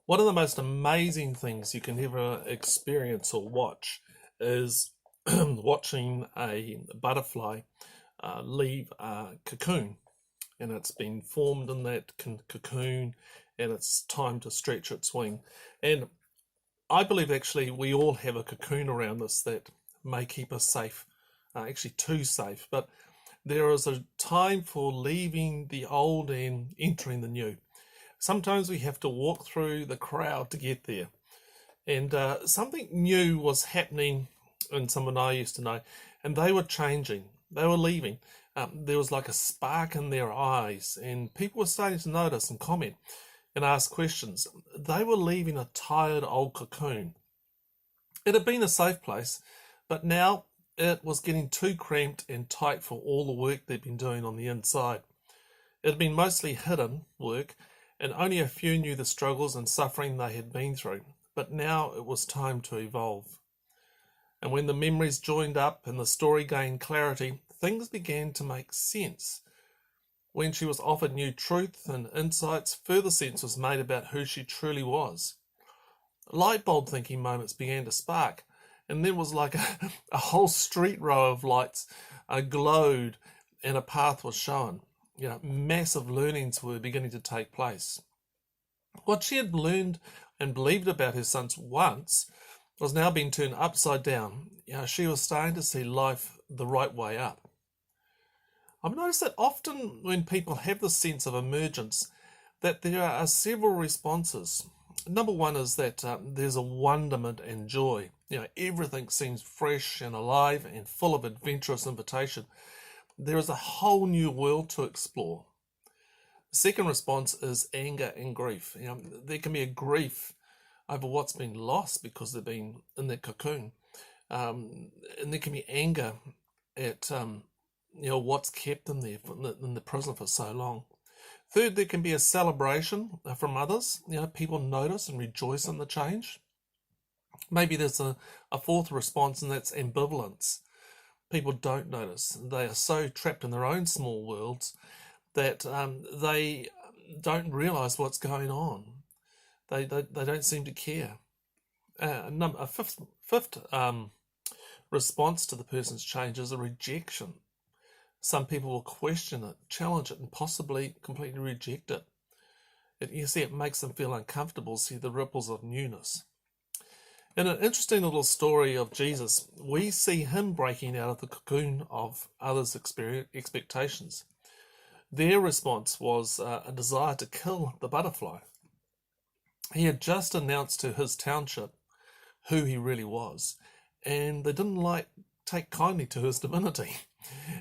One of the most amazing things you can ever experience or watch is watching a butterfly leave a cocoon, and it's been formed in that cocoon, and it's time to stretch its wing. And I believe actually we all have a cocoon around us that may keep us safe, actually too safe, but there is a time for leaving the old and entering the new. Sometimes we have to walk through the crowd to get there. And something new was happening in someone I used to know, and they were changing. They were leaving. There was like a spark in their eyes, and people were starting to notice and comment and ask questions. They were leaving a tired old cocoon. It had been a safe place, but now it was getting too cramped and tight for all the work they'd been doing on the inside. It had been mostly hidden work, and only a few knew the struggles and suffering they had been through. But now it was time to evolve. And when the memories joined up and the story gained clarity, things began to make sense. When she was offered new truth and insights, further sense was made about who she truly was. Light bulb thinking moments began to spark, and there was like a whole street row of lights glowed, and a path was shown. Massive learnings were beginning to take place. What she had learned and believed about her sons once was now being turned upside down. She was starting to see life the right way up. I've noticed that often when people have this sense of emergence, that there are several responses. Number one is that there's a wonderment and joy. Everything seems fresh and alive and full of adventurous invitation. There is a whole new world to explore. The second response is anger and grief. There can be a grief over what's been lost because they've been in that cocoon. And there can be anger at what's kept them there in the prison for so long. Third, there can be a celebration from others. People notice and rejoice in the change. Maybe there's a fourth response, and that's ambivalence. People don't notice. They are so trapped in their own small worlds that they don't realize what's going on. They don't seem to care. A fifth response to the person's change is a rejection. Some people will question it, challenge it, and possibly completely reject it. It makes them feel uncomfortable, see the ripples of newness. In an interesting little story of Jesus, we see him breaking out of the cocoon of others' expectations. Their response was a desire to kill the butterfly. He had just announced to his township who he really was, and they didn't take kindly to his divinity.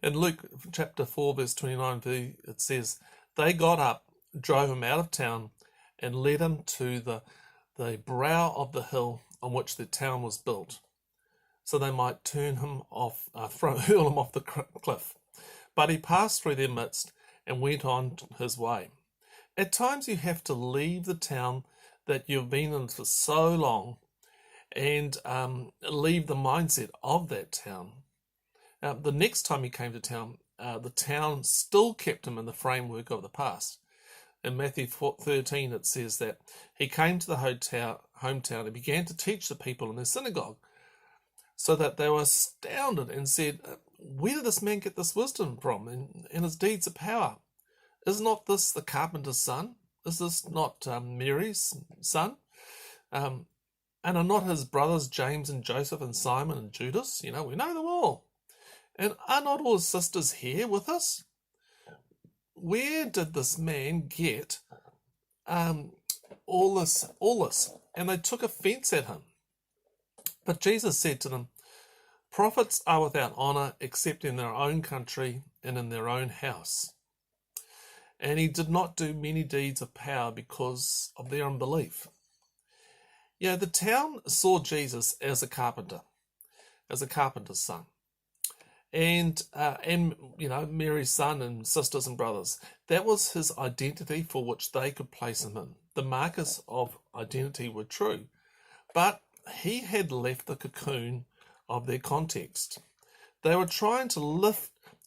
In Luke chapter 4, verse 29, it says, they got up, drove him out of town, and led him to the brow of the hill on which the town was built, so they might turn him off, hurl him off the cliff. But he passed through their midst and went on his way. At times you have to leave the town that you've been in for so long and leave the mindset of that town. The next time he came to town, the town still kept him in the framework of the past. In Matthew 13, it says that he came to the hometown and began to teach the people in their synagogue, so that they were astounded and said, where did this man get this wisdom from and his deeds of power? Is not this the carpenter's son? Is this not Mary's son? And are not his brothers James and Joseph and Simon and Judas? We know them all. And are not all his sisters here with us? Where did this man get all this? And they took offense at him. But Jesus said to them, prophets are without honor except in their own country and in their own house. And he did not do many deeds of power because of their unbelief. The town saw Jesus as a carpenter, as a carpenter's son. And Mary's son and sisters and brothers. That was his identity for which they could place him in. The markers of identity were true. But he had left the cocoon of their context. They were trying to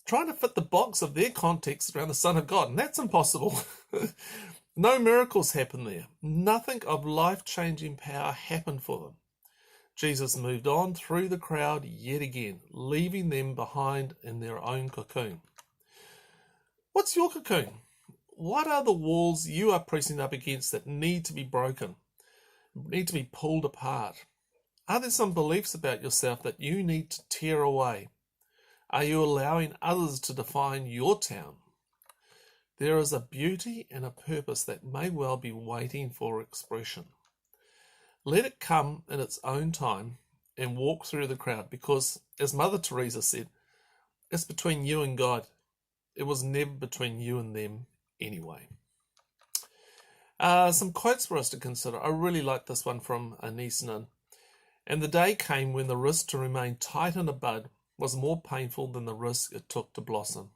fit the box of their context around the Son of God, and that's impossible. No miracles happened there. Nothing of life-changing power happened for them. Jesus moved on through the crowd yet again, leaving them behind in their own cocoon. What's your cocoon? What are the walls you are pressing up against that need to be broken, need to be pulled apart? Are there some beliefs about yourself that you need to tear away? Are you allowing others to define your town? There is a beauty and a purpose that may well be waiting for expression. Let it come in its own time and walk through the crowd, because, as Mother Teresa said, it's between you and God. It was never between you and them anyway. Some quotes for us to consider. I really like this one from Anisanen. And the day came when the risk to remain tight in a bud was more painful than the risk it took to blossom.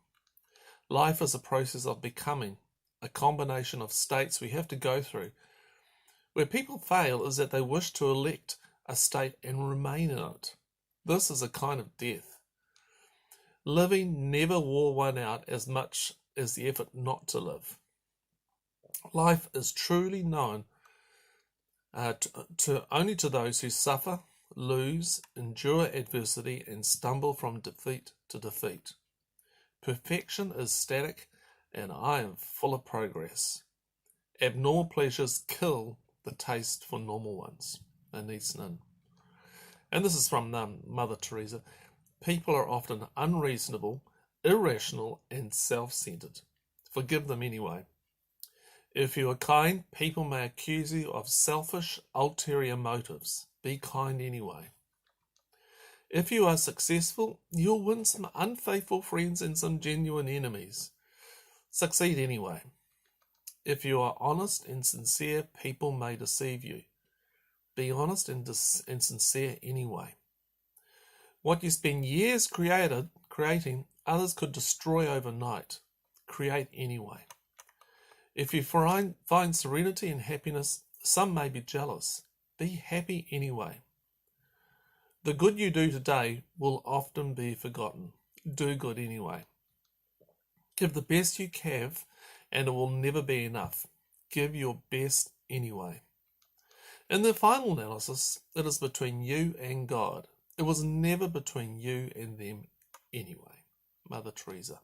Life is a process of becoming, a combination of states we have to go through. Where people fail is that they wish to elect a state and remain in it. This is a kind of death. Living never wore one out as much as the effort not to live. Life is truly known only to those who suffer, lose, endure adversity, and stumble from defeat to defeat. Perfection is static, and I am full of progress. Abnormal pleasures kill the taste for normal ones. Anisanen. And this is from Mother Teresa. People are often unreasonable, irrational, and self-centered. Forgive them anyway. If you are kind, people may accuse you of selfish, ulterior motives. Be kind anyway. If you are successful, you'll win some unfaithful friends and some genuine enemies. Succeed anyway. If you are honest and sincere, people may deceive you. Be honest and sincere anyway. What you spend years creating, others could destroy overnight. Create anyway. If you find serenity and happiness, some may be jealous. Be happy anyway. The good you do today will often be forgotten. Do good anyway. Give the best you can, and it will never be enough. Give your best anyway. In the final analysis, it is between you and God. It was never between you and them anyway. Mother Teresa.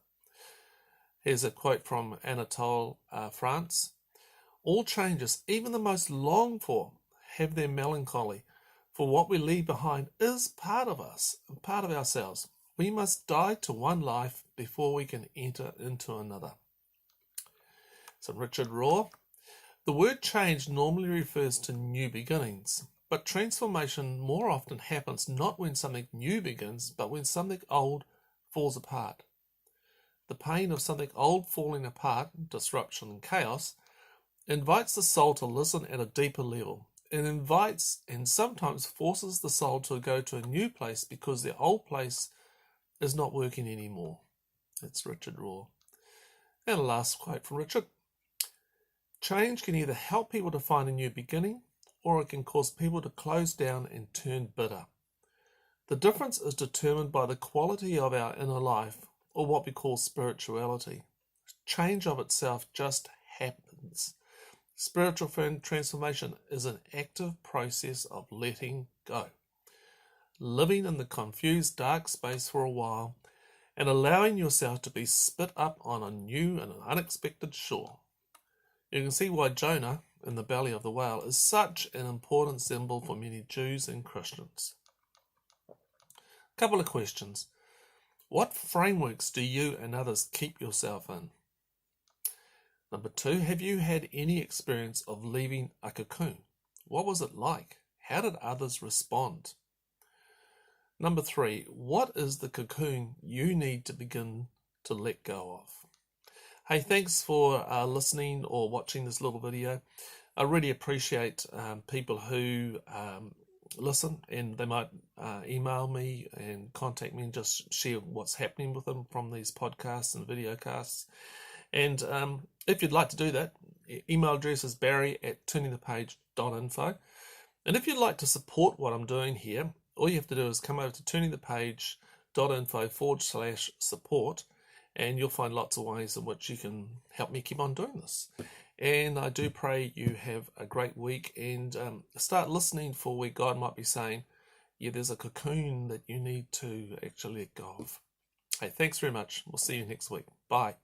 Here's a quote from Anatole France. All changes, even the most longed for, have their melancholy. For what we leave behind is part of us, part of ourselves. We must die to one life before we can enter into another. So Richard Rohr. The word change normally refers to new beginnings, but transformation more often happens not when something new begins, but when something old falls apart. The pain of something old falling apart, disruption and chaos, invites the soul to listen at a deeper level. It invites and sometimes forces the soul to go to a new place because the old place is not working anymore. That's Richard Rohr. And a last quote from Richard. Change can either help people to find a new beginning, or it can cause people to close down and turn bitter. The difference is determined by the quality of our inner life, or what we call spirituality. Change of itself just happens. Spiritual transformation is an active process of letting go, living in the confused dark space for a while, and allowing yourself to be spit up on a new and unexpected shore. You can see why Jonah in the belly of the whale is such an important symbol for many Jews and Christians. A couple of questions. What frameworks do you and others keep yourself in? Number 2, have you had any experience of leaving a cocoon? What was it like? How did others respond? Number 3, what is the cocoon you need to begin to let go of? Hey, thanks for listening or watching this little video. I really appreciate people who listen, and they might email me and contact me and just share what's happening with them from these podcasts and videocasts. And if you'd like to do that, email address is barry@turningthepage.info. And if you'd like to support what I'm doing here, all you have to do is come over to turningthepage.info/support, and you'll find lots of ways in which you can help me keep on doing this. And I do pray you have a great week, and start listening for where God might be saying, yeah, there's a cocoon that you need to actually let go of. Hey, thanks very much. We'll see you next week. Bye.